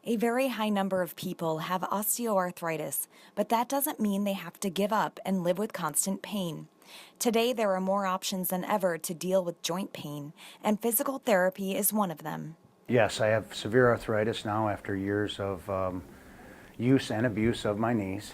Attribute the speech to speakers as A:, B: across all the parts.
A: A very high number of people have osteoarthritis, but that doesn't mean they have to give up and live with constant pain. Today, there are more options than ever to deal with joint pain, and physical therapy is one of them.
B: Yes, I have severe arthritis now after years of use and abuse of my knees.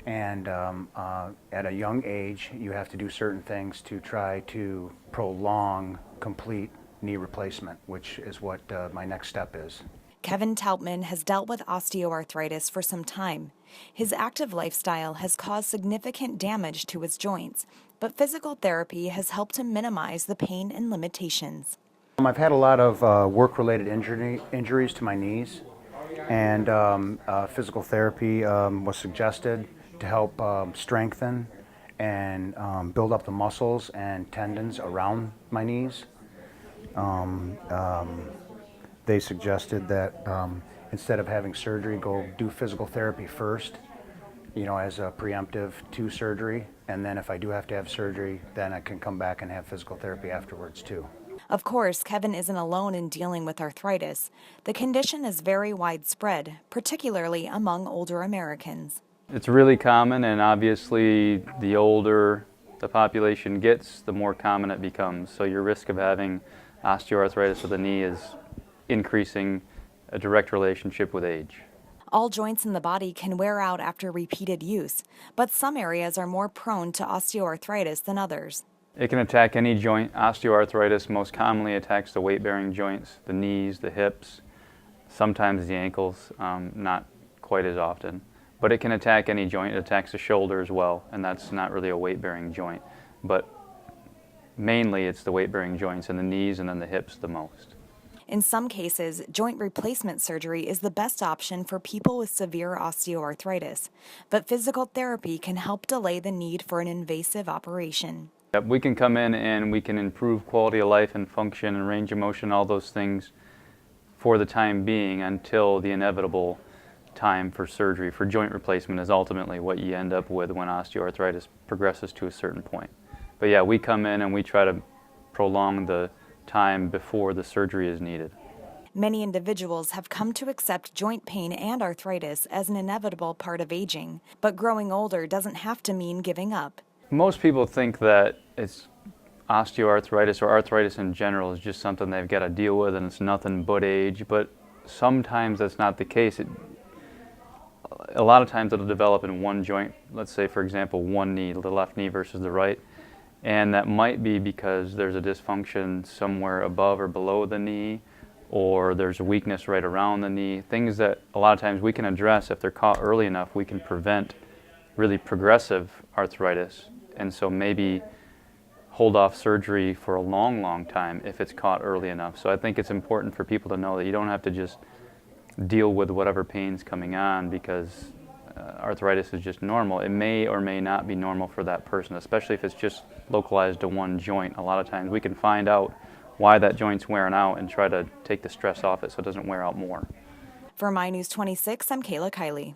B: And at a young age, you have to do certain things to try to prolong complete knee replacement, which is what my next step is.
A: Kevin Tautman has dealt with osteoarthritis for some time. His active lifestyle has caused significant damage to his joints, but physical therapy has helped him minimize the pain and limitations.
B: I've had a lot of work-related injuries to my knees, and physical therapy was suggested to help strengthen and build up the muscles and tendons around my knees. They suggested that instead of having surgery, go do physical therapy first, as a preemptive to surgery. And then if I do have to have surgery, then I can come back and have physical therapy afterwards too.
A: Of course, Kevin isn't alone in dealing with arthritis. The condition is very widespread, particularly among older Americans.
C: It's really common, and obviously the older the population gets, the more common it becomes. So your risk of having osteoarthritis of the knee is increasing, a direct relationship with age.
A: All joints in the body can wear out after repeated use, but some areas are more prone to osteoarthritis than others.
C: It can attack any joint. Osteoarthritis most commonly attacks the weight-bearing joints, the knees, the hips, sometimes the ankles, not quite as often. But it can attack any joint. It attacks the shoulder as well, and that's not really a weight-bearing joint. But mainly it's the weight-bearing joints and the knees and then the hips the most.
A: In some cases, joint replacement surgery is the best option for people with severe osteoarthritis, but physical therapy can help delay the need for an invasive operation.
C: Yep, we can come in and we can improve quality of life and function and range of motion, all those things for the time being until the inevitable time for surgery. For joint replacement is ultimately what you end up with when osteoarthritis progresses to a certain point. But yeah, we come in and we try to prolong the time before the surgery is needed.
A: Many individuals have come to accept joint pain and arthritis as an inevitable part of aging, but growing older doesn't have to mean giving up.
C: Most people think that it's osteoarthritis or arthritis in general is just something they've got to deal with and it's nothing but age, but sometimes that's not the case. A lot of times it'll develop in one joint, let's say for example one knee, the left knee versus the right, and that might be because there's a dysfunction somewhere above or below the knee, or there's a weakness right around the knee, things that a lot of times we can address. If they're caught early enough, we can prevent really progressive arthritis, and so maybe hold off surgery for a long, long time if it's caught early enough. So I think it's important for people to know that you don't have to just deal with whatever pain's coming on because arthritis is just normal. It may or may not be normal for that person, especially if it's just localized to one joint. A lot of times we can find out why that joint's wearing out and try to take the stress off it so it doesn't wear out more.
A: For My News 26, I'm Kayla Kiley.